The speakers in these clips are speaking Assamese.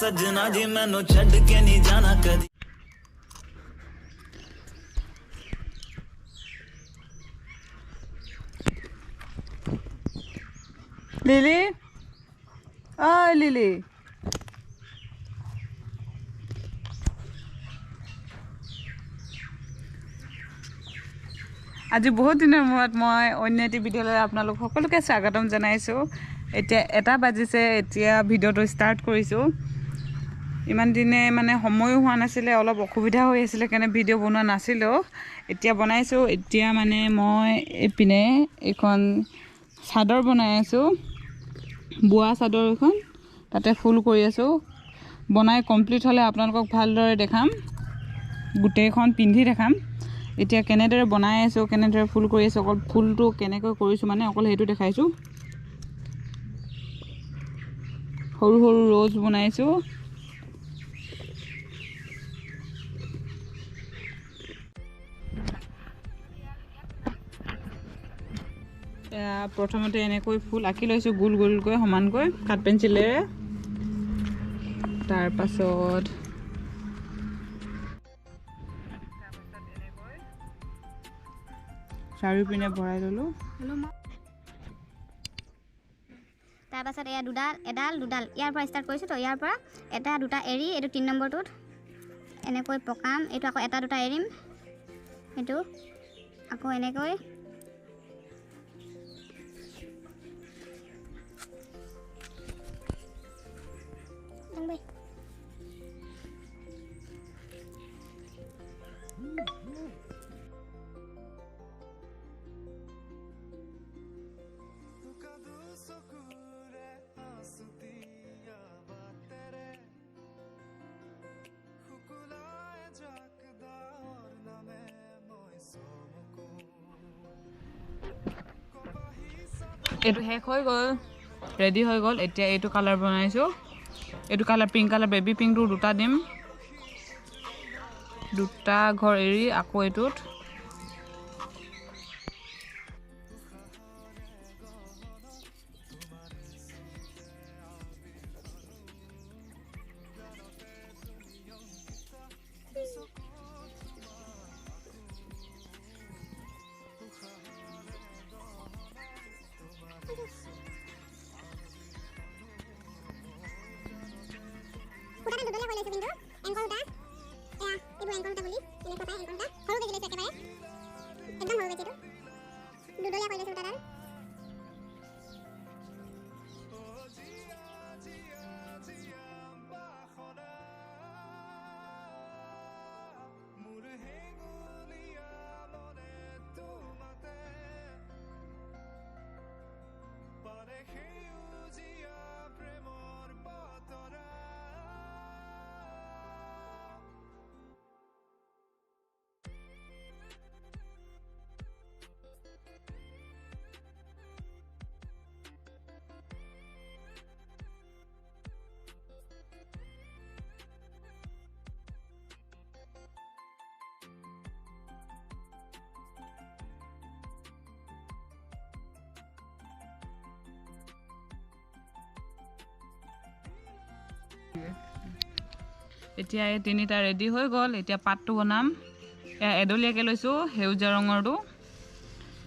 सजना जी मैनू छड़ के नहीं जाना कदी लिली लिली আজি বহুত দিনৰ মূৰত মই অন্য এটি ভিডিঅ'লৈ আপোনালোক সকলোকে স্বাগতম জনাইছোঁ। এতিয়া 1টা বাজিছে, এতিয়া ভিডিঅ'টো ষ্টাৰ্ট কৰিছোঁ। ইমান দিনে মানে সময়ো হোৱা নাছিলে, অলপ অসুবিধা হৈ আছিলে কাৰণে ভিডিঅ' বনোৱা নাছিলোঁ। এতিয়া বনাইছোঁ। এতিয়া মানে মই এইপিনে এখন চাদৰ বনাই আছোঁ, বোৱা চাদৰ এখন, তাতে ফুল কৰি আছোঁ। বনাই কমপ্লিট হ'লে আপোনালোকক ভালদৰে দেখাম, গোটেইখন পিন্ধি দেখাম। এতিয়া কেনেদৰে বনাই আছোঁ, কেনেদৰে ফুল কৰি আছোঁ, অকল ফুলটো কেনেকৈ কৰিছোঁ মানে অকল সেইটো দেখাইছোঁ। সৰু সৰু ৰ'জ বনাইছোঁ। প্ৰথমতে এনেকৈ ফুল আঁকি লৈছোঁ, গোল গোলকৈ সমানকৈ কাঠ পেঞ্চিলেৰে। তাৰপাছত চাৰিওপিনে ভৰাই ল'লোঁ। তাৰপাছত এয়া এডাল দুডাল ইয়াৰ পৰা ষ্টাৰ্ট কৰিছোঁ। তো ইয়াৰ পৰা 1 2 এৰি এইটো 3 নম্বৰটোত এনেকৈ পকাম। এইটো আকৌ 1 2 এৰিম, এইটো আকৌ এনেকৈ এইটো শেষ হৈ গ'ল, ৰেডি হৈ গ'ল। এতিয়া এইটো কালাৰ বনাইছোঁ। এইটো কালাৰ পিংক কালাৰ, বেবী পিংকটো 2টা দিম, 2টা ঘৰ এৰি আকৌ এইটোত এতিয়া এই 3টা ৰেডি হৈ গ'ল। এতিয়া পাতটো বনাম। এয়া এডলীয়াকৈ লৈছোঁ, সেউজীয়া ৰঙৰটো।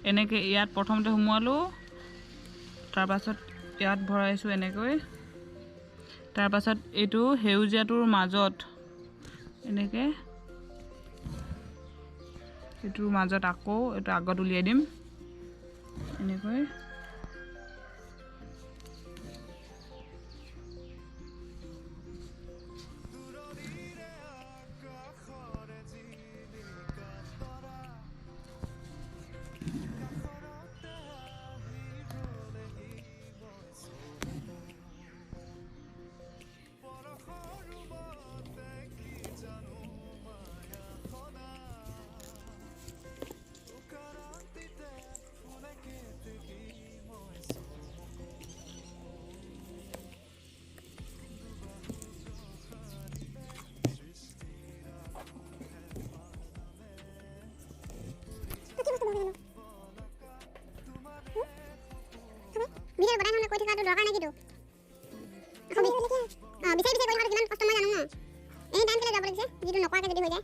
এনেকৈ ইয়াত প্ৰথমতে সোমোৱালোঁ, তাৰপাছত ইয়াত ভৰাইছোঁ এনেকৈ। তাৰপাছত এইটো সেউজীয়াটোৰ মাজত এনেকৈ, এইটোৰ মাজত আকৌ এইটো আগত উলিয়াই দিম এনেকৈ। ভিডিঅ' বনাই নহ'লে কৈ থকাটো দৰকাৰ নাই কিন্তু আকৌ বিচাৰি বিচাৰি কৰি থকাটো কিমান কষ্ট মই জানো ন এই টাইম কেলে যাব লাগিছে যিটো নকৰাকে যদি হৈ যায়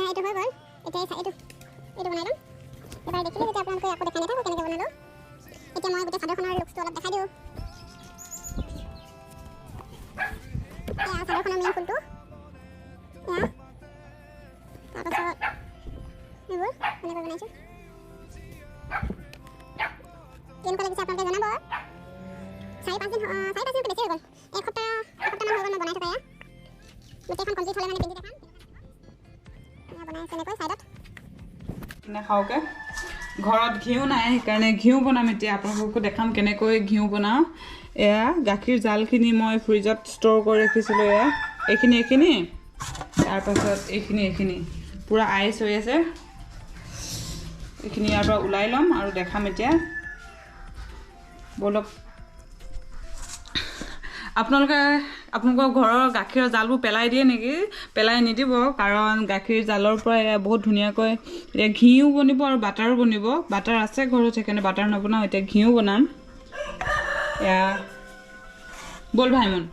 এইটো হৈ গ'ল এতিয়া এইটো বনাই লম এবাৰ দেখিলে যেতিয়া আপোনালোকে আকৌ দেখাই নাথাকো কেনেকৈ বনালো এতিয়া মই গোটেই চাদৰখনৰ লুকটো অলপ দেখাই দিওঁ চাদৰখনৰ মেইন ফুলটো তাৰপাছত এইবোৰ এনেকৈ বনাইছোঁ কেনেকুৱা লাগিছে আপোনালোকে জনাব 4-5 দিন বেছি হৈ গ'ল এসপ্তাহমান হৈ গ'ল মই বনাই থকা গোটেইখন কমপ্লিট হ'লে মানে পিন্ধি দেখাম বনাই আছে এনেকৈ ছাইডত খাওঁকে ঘৰত ঘিউ নাই সেইকাৰণে ঘিউ বনাম এতিয়া আপোনালোককো দেখাম কেনেকৈ ঘিউ বনাওঁ এয়া গাখীৰ জালখিনি মই ফ্ৰিজত ষ্ট'ৰ কৰি ৰাখিছিলোঁ এয়া এইখিনি তাৰপাছত এইখিনি পূৰা আইচ হৈ আছে এইখিনি ইয়াৰ পৰা ওলাই ল'ম আৰু দেখাম এতিয়া বলক আপোনালোকৰ ঘৰৰ গাখীৰৰ জালবোৰ পেলাই দিয়ে নেকি পেলাই নিদিব কাৰণ গাখীৰ জালৰ পৰা বহুত ধুনীয়াকৈ এতিয়া ঘিউ বনিব আৰু বাটাৰো বনিব বাটাৰ আছে ঘৰত সেইকাৰণে বাটাৰ নবনাওঁ এতিয়া ঘিউ বনাম এয়া বল ভাইমন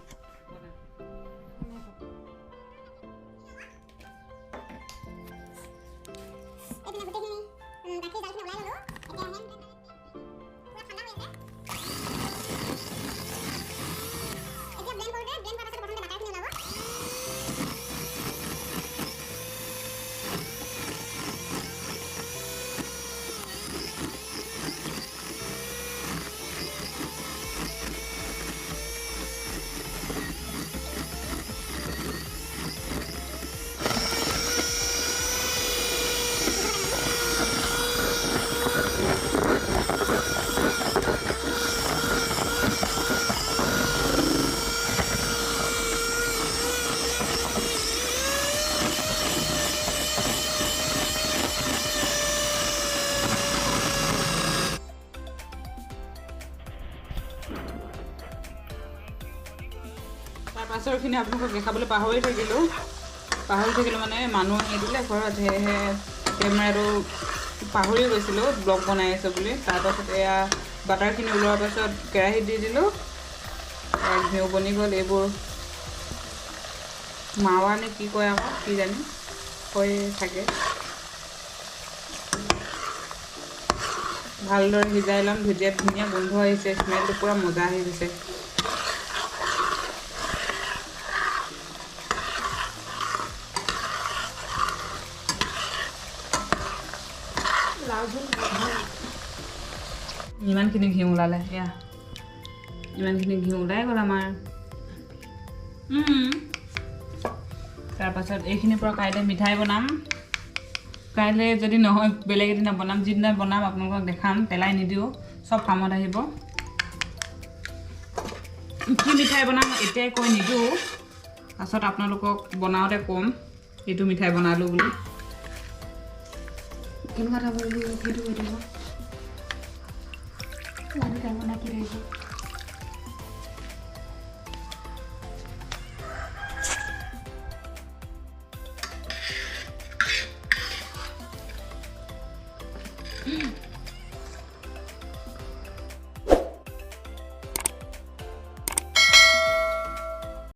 পাছৰখিনি আপোনালোকক দেখাবলৈ পাহৰি থাকিলোঁ মানে মানুহ আহি দিলে ঘৰত সেয়েহে কেমেৰাটো পাহৰি গৈছিলোঁ ব্লগ বনাই আছে বুলি তাৰপাছত এয়া বাটাৰখিনি ওলোৱাৰ পাছত কেৰাহীত দি দিলোঁ ঘিউ বনি গ'ল এইবোৰ মাৱা নে কি কয় আকৌ কি জানি হৈ থাকে ভালদৰে সিজাই ল'ম ভুজিয়াত ধুনীয়া গোন্ধ আহিছে স্মেলটো পূৰা মজা আহি গৈছে ইমানখিনি ঘিউ ওলালে এয়া ইমানখিনি ঘিউ ওলাই গ'ল আমাৰ তাৰপাছত এইখিনিৰ পৰা কাইলৈ মিঠাই বনাম কাইলৈ যদি নহয় বেলেগ এদিনা বনাম যিদিনা বনাম আপোনালোকক দেখাম পেলাই নিদিওঁ চব কামত আহিব কি মিঠাই বনাম এতিয়াই কৈ নিদিওঁ পাছত আপোনালোকক বনাওঁতে ক'ম এইটো মিঠাই বনালোঁ বুলি কেনেকুৱা খাব সেইটো কৈ দিব লাডু কেনেকুৱা কি ৰাখিব